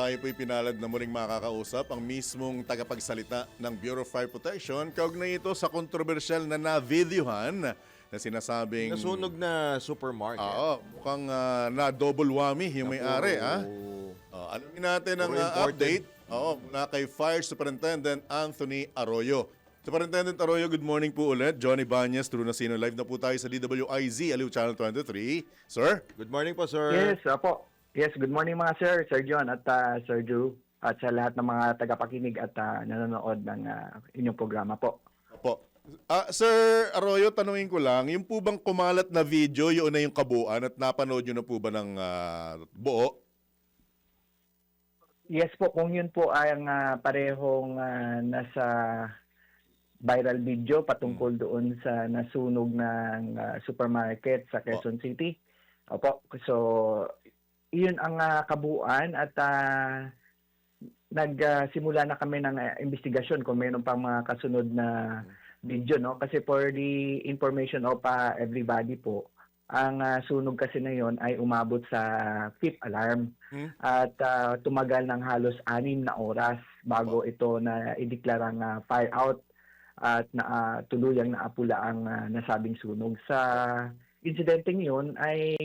tayo po'y pinalad na muling makakausap ang mismong tagapagsalita ng Bureau of Fire Protection kaugnay ito sa kontrobersyal na na-videohan na sinasabing... Nasunog na supermarket. Oo, mukhang na-double whammy yung may-ari. Alamin natin ang update mula kay Fire Superintendent Anthony Arroyo. Superintendent Arroyo, good morning po ulit. Johnny Banyas, True Nasino. Live na po tayo sa DWIZ, Aliw Channel 23. Sir? Good morning po, sir. Yes, apo. Yes, good morning mga Sir John at Sir Drew at sa lahat ng mga tagapakinig at nanonood ng inyong programa po. Opo. Sir Arroyo, tanungin ko lang, yung po bang kumalat na video, yun na yung kabuuan at napanood nyo na po ba ng buo? Yes po, kung yun po ay ang parehong nasa viral video patungkol doon sa nasunog ng supermarket sa Quezon City. Opo, so iyon ang kabuuan at nagsimula na kami ng investigasyon kung mayroon pang mga kasunod na video, no? Kasi for the information of everybody po, ang sunog kasi na yon ay umabot sa fifth alarm at tumagal ng halos 6 na oras bago ito na ideklarang fire out at tuluyang naapula ang nasabing sunog. Sa insidenteng yun ay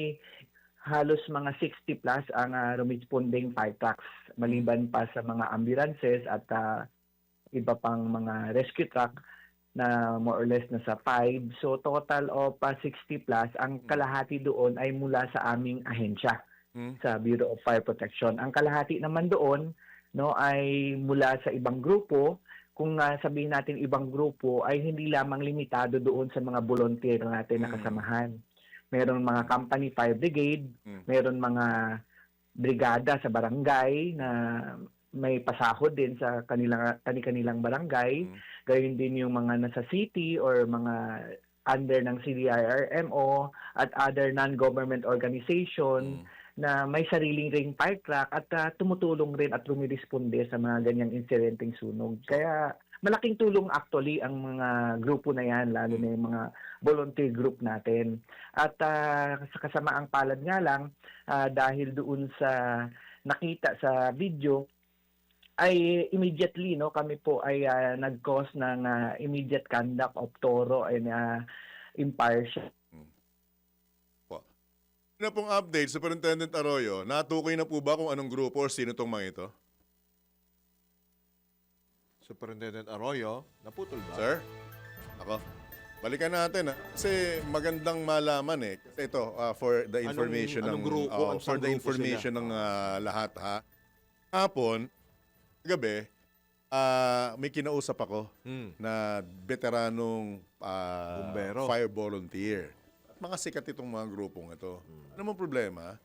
halos mga 60 plus ang responding fire trucks maliban pa sa mga ambulances at iba pang mga rescue truck na more or less nasa 5. So total of 60 plus, ang kalahati doon ay mula sa aming ahensya sa Bureau of Fire Protection. Ang kalahati naman doon ay mula sa ibang grupo. Kung sabihin natin ibang grupo ay hindi lamang limitado doon sa mga volunteer natin na kasamahan. Meron mga company fire brigade, meron mga brigada sa barangay na may pasahod din sa kanilang barangay. Gayon din yung mga nasa city or mga under ng CDIRMO at other non-government organization na may sariling ring fire truck at tumutulong rin at rumiresponde sa mga ganyang insidenteng sunog. Kaya malaking tulong actually ang mga grupo na yan, lalo na yung mga volunteer group natin. At sa kasamaang palad nga lang, dahil doon sa nakita sa video, ay immediately kami po ay nag-cause ng immediate conduct of thorough and impartial. Ano pong update, Superintendent Arroyo? Natukoy na po ba kung anong grupo o sino itong mga ito? Superintendent Arroyo, naputol ba? Sir? Ako? Balikan natin kasi magandang malaman Kasi ito, for the information anong grupo? for the information ng lahat ha. Hapon, gabi, may kinausap ako na veteranong Bumbero. fire volunteer. Mga sikat itong mga grupong ito. Ano mong problema?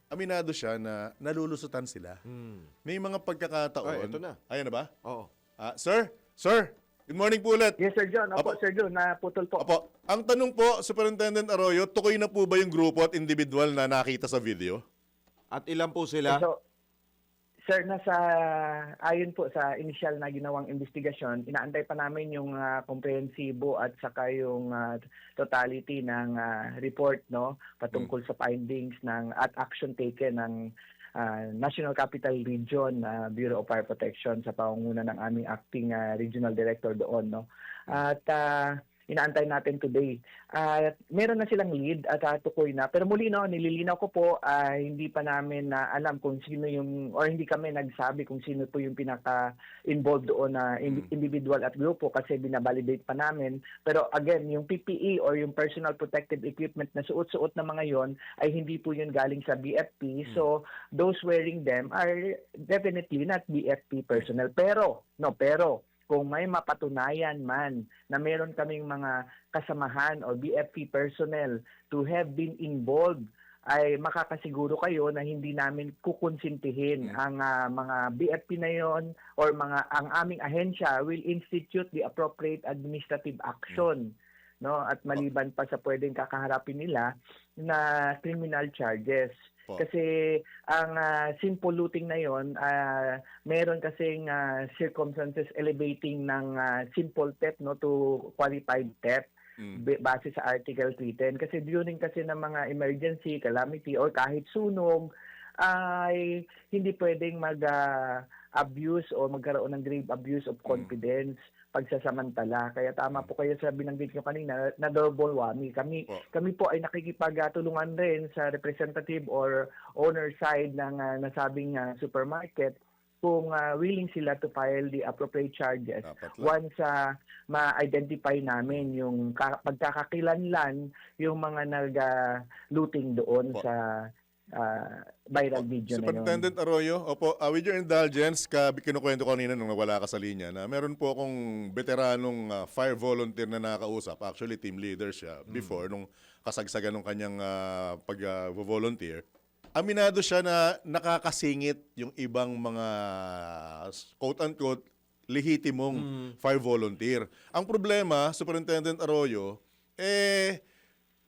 Aminado siya na nalulusutan sila. May mga pagkakataon. Ay, ito na. Ayan na ba? Oo. Sir, good morning po ulit. Yes, Sir John. Opo, Sir John, naputol po. Opo. Ang tanong po, Superintendent Arroyo, tukoy na po ba yung grupo at individual na nakita sa video? At ilan po sila? So, Sir, ayon po sa initial na ginawang investigasyon, inaantay pa namin yung komprehensibo at saka yung totality ng report patungkol sa findings at action taken ng National Capital Region Bureau of Fire Protection sa pangunguna ng aming acting regional director doon. At inaantay natin today. Meron na silang lead at tukoy na. Pero muli, nililinaw ko po, hindi pa namin alam kung sino yung, or hindi kami nagsabi kung sino po yung pinaka-involved doon na individual at grupo kasi binabalidate pa namin. Pero again, yung PPE or yung personal protective equipment na suot-suot na mga yon ay hindi po yun galing sa BFP. So, those wearing them are definitely not BFP personnel. Pero, kung may mapatunayan man na meron kaming mga kasamahan o BFP personnel to have been involved, ay makakasiguro kayo na hindi namin kukonsintihin ang mga BFP na yon or ang aming ahensya will institute the appropriate administrative action. At maliban pa sa pwedeng kakaharapin nila na criminal charges. Kasi ang simple looting na yon, meron kasing circumstances elevating ng simple theft to qualified theft base sa Article 310. Kasi during kasi ng mga emergency, calamity, or kahit sunog, ay hindi pwedeng mag-abuse o magkaroon ng grave abuse of confidence pagsasamantala. Kaya tama po kayo sa binanggit nyo kanina na double whammy. Kami po ay nakikipagtulungan rin sa representative or owner side ng nasabing supermarket kung willing sila to file the appropriate charges Dapat lang. once ma-identify namin yung pagkakakilanlan yung mga nag-looting doon Opo. sa viral video na yun. Superintendent Arroyo, opo, with your indulgence, kinukwento ko kanina nung nawala ka sa linya na meron po akong veteranong fire volunteer na nakausap. Actually, team leader siya before nung kasagsagan ng kanyang pag-volunteer. Aminado siya na nakakasingit yung ibang mga quote-unquote lehitimong fire volunteer. Ang problema, Superintendent Arroyo,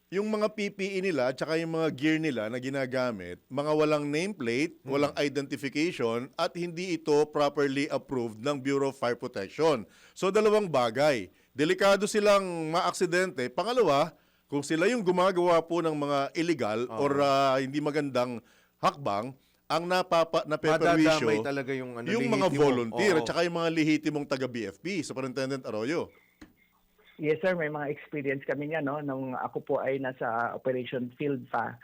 yung mga PPE nila at saka yung mga gear nila na ginagamit, mga walang nameplate, walang identification, at hindi ito properly approved ng Bureau of Fire Protection. So, dalawang bagay. Delikado silang maaksidente. Pangalawa, kung sila yung gumagawa po ng mga illegal or hindi magandang hakbang, ang napeperwisyo Madadamay talaga yung yung mga lehitimo. volunteer Oo. at saka yung mga lehitimong taga-BFP, Superintendent Arroyo. Yes sir, may mga experience kami niya no nung ako po ay nasa operation field pa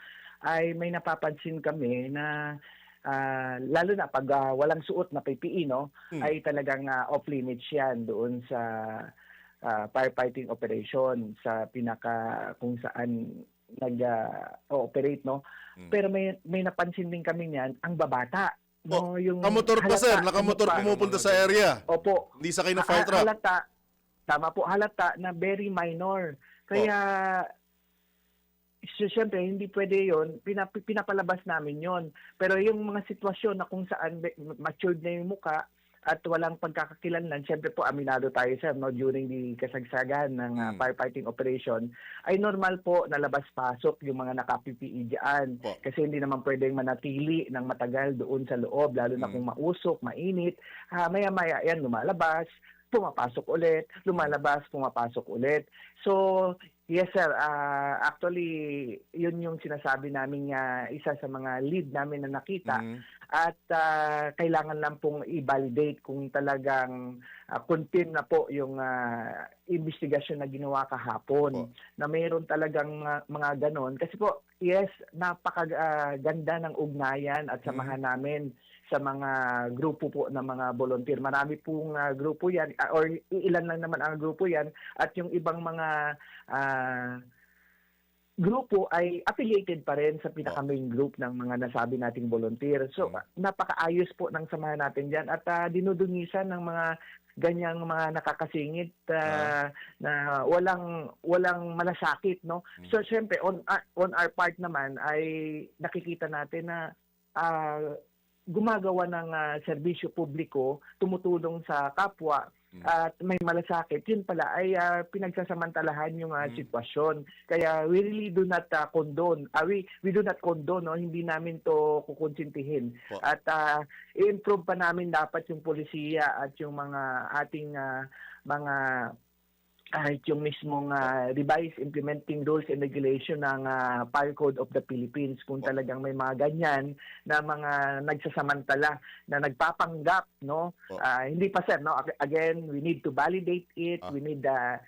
ay may napapansin kami na lalo na pag walang suot na PPE no ay talagang off limits yan doon sa firefighting operation sa pinaka kung saan nag-ooperate no. Pero may napansin din kami niyan ang babata no yung Nakamotor pa sir, nakamotor pumupunta sa area. Opo. Hindi sakay na fire truck. Tama po, halata na very minor. Kaya, siyempre, hindi pwede yon pinapalabas namin yon. Pero yung mga sitwasyon na kung saan matured na yung muka at walang pagkakakilanlan, siyempre po, aminado tayo, sir, no, during the kasagsagan ng firefighting operation, ay normal po na labas-pasok yung mga naka-PPE dyan. Kasi hindi naman pwedeng manatili ng matagal doon sa loob, lalo na kung mausok, mainit. Maya-maya yan, lumalabas, pumapasok ulit, lumalabas, pumapasok ulit. So, yes sir, actually, yun yung sinasabi namin isa sa mga lead namin na nakita. At kailangan lang pong i-validate kung talagang confirm na po yung investigasyon na ginawa kahapon. Na mayroon talagang mga ganon. Kasi po, yes, napakaganda ng ugnayan at samahan namin sa mga grupo po ng mga volunteer. Marami pong grupo yan, or ilan lang naman ang grupo yan, at yung ibang mga grupo ay affiliated pa rin sa pinaka-main group ng mga nasabi nating volunteer. So, napakaayos po ng samahan natin dyan at dinudungisan ng mga ganyang mga nakakasingit na walang malasakit, no? So, syempre, on our part naman ay nakikita natin na gumagawa ng serbisyo publiko, tumutulong sa kapwa at may malasakit, yun pala ay pinagsasamantalahan yung sitwasyon. Kaya we really do not condone, we do not condone, no? Hindi namin to kukonsintihin. At i-improve pa namin dapat yung polisiya at yung mga ating mga yung mismong revised implementing rules and regulation ng Fire Code of the Philippines kung talagang may mga ganyan na mga nagsasamantala na nagpapanggap, no? Hindi pa sir, no? Again, we need to validate it. We need a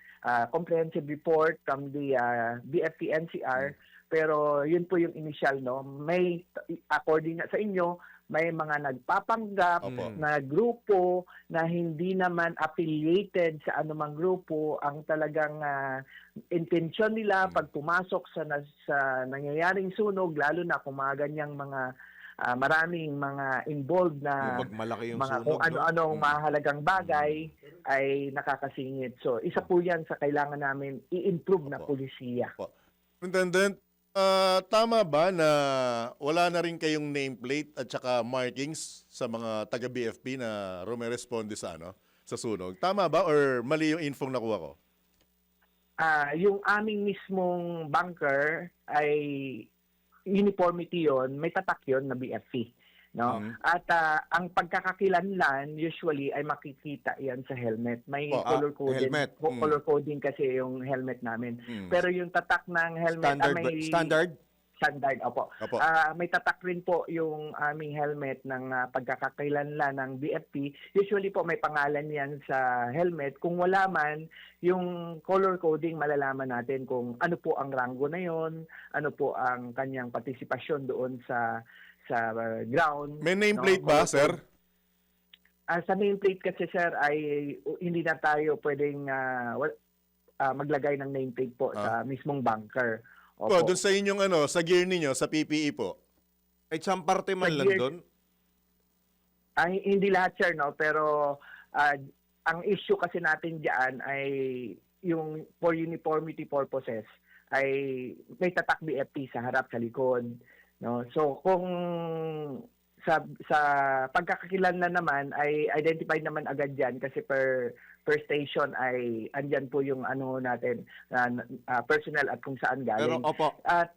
comprehensive report from the BFP NCR. Pero yun po yung initial, no? May according sa inyo, may mga nagpapanggap na grupo na hindi naman affiliated sa anumang grupo. Ang talagang intensyon nila pag pumasok sa nangyayaring sunog, lalo na kung mga ganyang mga maraming mga involved na yung mga sunog, kung ano-anong mahalagang bagay ay nakakasingit. So, isa po yan sa kailangan namin i-improve na polisiya. Superintendent, tama ba na wala na rin kayong nameplate at saka markings sa mga taga-BFP na rumeresponde sa sa sunog? Tama ba or mali yung info nakuha ko? Yung aming mismong bunker ay uniformity yon, may tatak yon na BFP, no? At ang pagkakakilanlan usually ay makikita yan sa helmet. May color coding, color coding kasi yung helmet namin. Pero yung tatak ng helmet standard? Standard, opo. Opo. May tatak rin po yung aming helmet ng pagkakakilanlan ng BFP. Usually po may pangalan yan sa helmet. Kung wala man, yung color coding malalaman natin kung ano po ang rango na yon, ano po ang kanyang partisipasyon doon sa ground. May nameplate ba, Color sir? code. Sa nameplate kasi sir ay hindi na tayo pwedeng maglagay ng nameplate po sa mismong bunker. Po, Opo. doon sa inyong sa gear ninyo, sa PPE po. Ay, isang parte man Sa lang gear- doon. Hindi lahat sir, no? Pero ang issue kasi natin diyan ay yung for uniformity purposes ay may tatak BFP sa harap, sa likod, no? So kung sa pagkakakilanlan naman ay identified naman agad diyan kasi per station ay andyan po yung ano natin personnel at kung saan Pero, galing. opo, At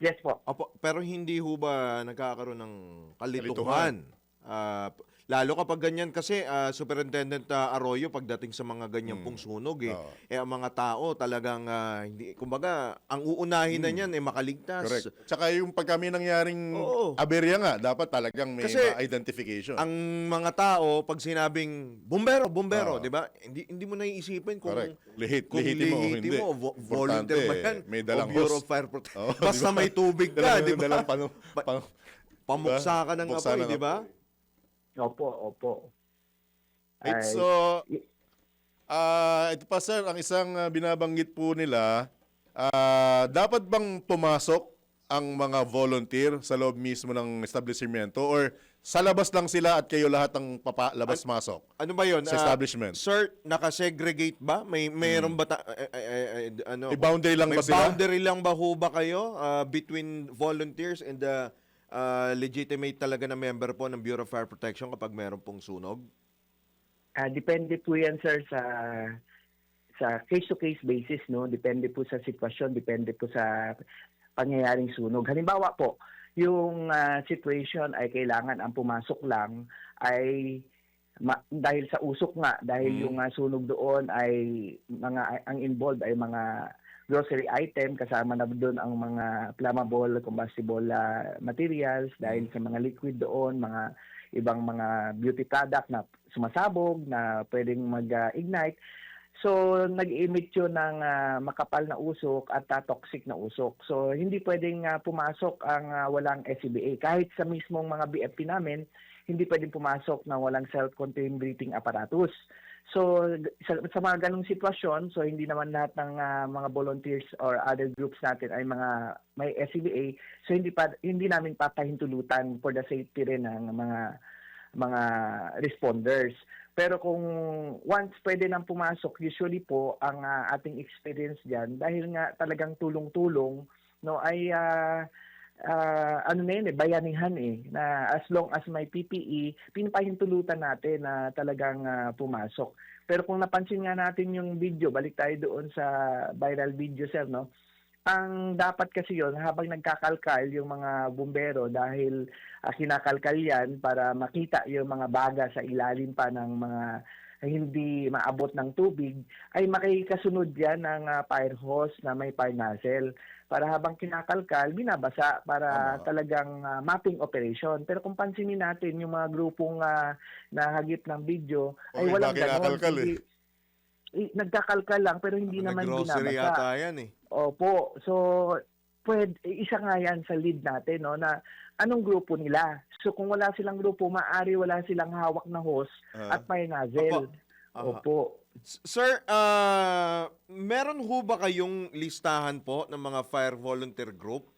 yes po. pero hindi ho ba nagkakaroon ng kalituhan? Lalo kapag ganyan kasi, Superintendent Arroyo, pagdating sa mga ganyan pong sunog, Oo. ang mga tao talagang, hindi, kumbaga, ang uunahin na niyan, makaligtas. Correct. Tsaka yung pag kami nangyaring Oo. aberya nga, dapat talagang may Kasi identification. Ang mga tao, pag sinabing, bumbero, Oo. di ba? Hindi mo naiisipin kung Correct. kung Lihitin mo o hindi. lihiti mo, volunteer ba yan? May dalang o Bureau hose. of Fire Protection. Oo, Basta di ba? may tubig ka, di ba? Dalang Pamuksa ka ng Buksan apoy, ng di ba? Opo. Right, Ay, so, ito pa sir, ang isang binabanggit po nila, dapat bang pumasok ang mga volunteer sa loob mismo ng establishmento or sa labas lang sila at kayo lahat ang labas-masok Ano ba yun? sa establishment? Sir, nakasegregate ba? Mayroon ba May boundary lang may ba sila? boundary lang ba ho ba kayo between volunteers and the legitimate talaga na member po ng Bureau of Fire Protection kapag mayroon pong sunog? depende po yan sir sa case-to-case basis, no? Depende po sa sitwasyon, depende po sa pangyayaring sunog. Halimbawa po, yung situation ay kailangan ang pumasok lang ay dahil sa usok nga, dahil yung sunog doon ay ang involved ay mga grocery item, kasama na doon ang mga flammable, combustible materials, dahil sa mga liquid doon, mga ibang mga beauty product na sumasabog, na pwedeng mag-ignite. So, nag-emit yun ng makapal na usok at toxic na usok. So, hindi pwedeng pumasok ang walang SCBA. Kahit sa mismong mga BFP namin, hindi pwedeng pumasok na walang self-contained breathing apparatus. So, sa mga ganong sitwasyon, so hindi naman lahat ng mga volunteers or other groups natin ay mga may SCBA. So, hindi namin papahintulutan for the safety rin ng mga responders. Pero kung once pwede nang pumasok, usually po ang ating experience diyan dahil nga talagang tulong-tulong, no, ay bayanihan na as long as may PPE, pinapahintulutan natin na talagang pumasok. Pero kung napansin nga natin yung video, balik tayo doon sa viral video sir, no? Ang dapat kasi yon habang nagkakalkal yung mga bumbero dahil kinakalkal yan para makita yung mga baga sa ilalim pa ng mga hindi maabot ng tubig, ay makikasunod yan ng fire hose na may fire nozzle. Para habang kinakalkal, binabasa para talagang mapping operation. Pero kung pansinin natin yung mga grupong nahagip ng video, ay Okay, walang ba kinakalkal ganon. Nagkakalkal lang pero hindi naman Nag-grocery binabasa. yata yan Opo. So, isa nga yan sa lead natin, no, na anong grupo nila. So, kung wala silang grupo, maaari wala silang hawak na hose at may nozzle. Opo. Sir, meron ho ba kayong listahan po ng mga fire volunteer group?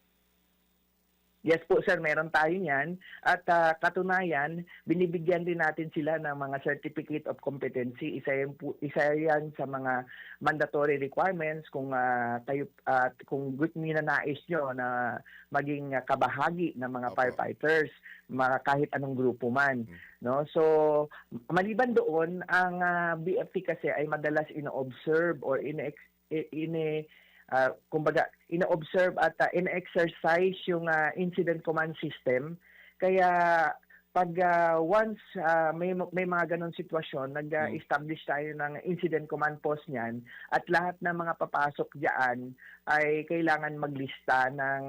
Yes po sir, meron tayo niyan. At katunayan, binibigyan din natin sila ng mga certificate of competency. Isa yan sa mga mandatory requirements kung kung ninanais nyo na maging kabahagi ng mga firefighters, kahit anong grupo man. No? So, maliban doon, ang BFP kasi ay madalas ino-observe or kumbaga, ina-observe at ina-exercise yung incident command system. Kaya once may mga ganong sitwasyon, nag-establish tayo ng incident command post niyan at lahat ng mga papasok diyan ay kailangan maglista ng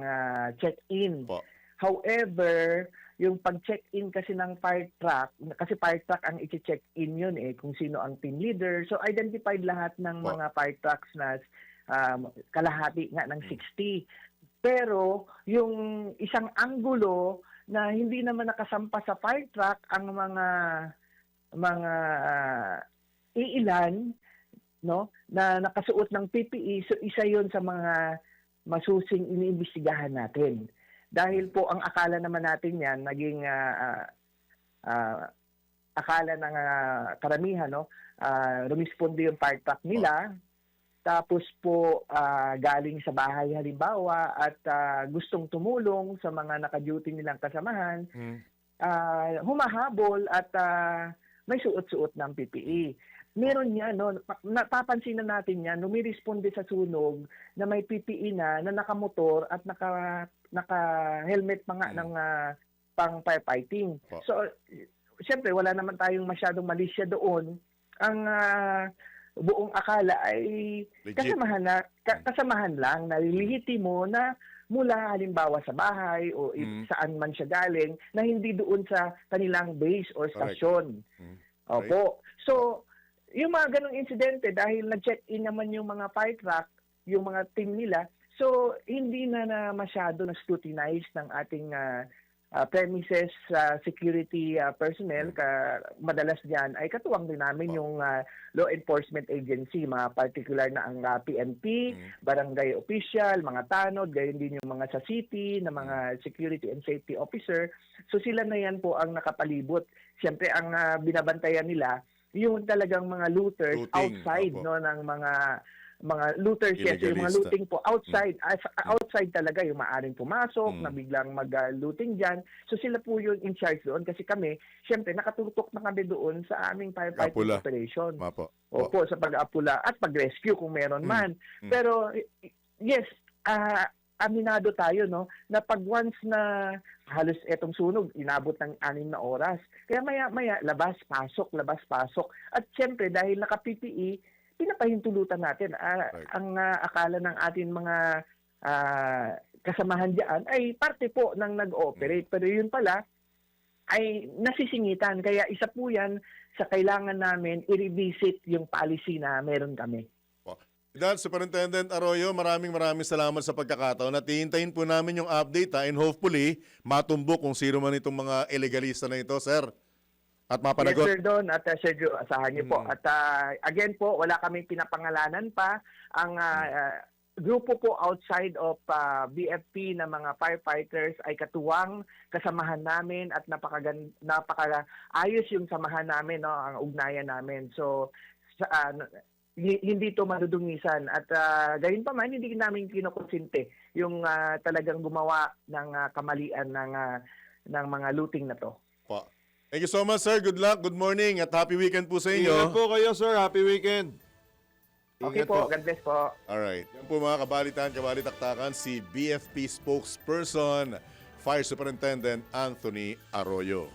check-in. Po. However, yung pag-check-in kasi ng fire truck, kasi fire truck ang i-check-in yun kung sino ang team leader. So identified lahat ng Po. mga fire trucks na kalahati nga ng 60. Pero yung isang anggulo na hindi naman nakasampa sa fire truck ang mga iilan, no, na nakasuot ng PPE, so isa 'yon sa mga masusing iniimbestigahan natin. Dahil po ang akala naman natin yan, naging akala ng karamihan, no, rumisponde yung fire truck nila, tapos po galing sa bahay halimbawa at gustong tumulong sa mga naka-duty nilang kasamahan, humahabol at may suot-suot ng PPE. Meron yan, no, napapansin na natin yan, numiresponde sa sunog na may PPE na nakamotor at naka-helmet pa nga ng pang firefighting. So, siyempre, wala naman tayong masyadong malisya doon. Ang buong akala ay Legit. kasamahan lang, nalilihiti mo na mula halimbawa sa bahay o saan man siya galing na hindi doon sa kanilang base or stasyon. Opo. So, yung mga ganong insidente, dahil nag-check-in naman yung mga fire truck, yung mga team nila, so hindi na masyado na-scrutinize ng ating premises security personnel. Madalas diyan ay katuwang din namin yung law enforcement agency, mga particular na ang PNP, barangay official, mga tanod, gayon din yung mga sa city na mga security and safety officer. So sila na yan po ang nakapalibot. Siyempre ang binabantayan nila yung talagang mga looters Looting, outside, opo. no, ng mga looters, yes, yung mga Illegalista. looting po outside, outside talaga yung maaring pumasok na biglang mag-looting dyan. So sila po yung in charge doon kasi kami, syempre nakatutok na kami doon sa aming firefighting Apula. operation. Mapo. Opo, sa pag-apula at pag-rescue kung meron man. Pero yes, aminado tayo, no, na pag once na halos etong sunog, inabot ng 6 na oras. Kaya maya-maya, labas-pasok. At syempre, dahil naka-PPE, pinapahintulutan natin. Ang akala ng ating mga kasamahan diyan ay parte po ng nag-ooperate. Pero yun pala, ay nasisingitan. Kaya isa po yan sa kailangan namin i-revisit yung policy na meron kami. Dan, Superintendent Arroyo, maraming salamat sa pagkakataon at hihintayin po namin yung update and hopefully matumbok kung sino man itong mga illegalista na ito, sir. At mapanagot. Yes, Sir Don, at Sergio, asahan niyo po. At again po, wala kaming pinapangalanan pa. Ang grupo po outside of BFP na mga firefighters ay katuwang kasamahan namin at napaka-ayos yung samahan namin, no, ang ugnayan namin. So, hindi ito madudungisan at gayon pa man hindi namin kinukonsinte yung talagang gumawa ng kamalian ng mga looting na to. Po. Thank you so much, sir. Good luck, good morning at happy weekend po sa Ingat inyo. po kayo, sir. Happy weekend. Okay Ingat po, God bless po. Alright. Yan po mga kabalitaktakan, si BFP spokesperson, Fire Superintendent Anthony Arroyo.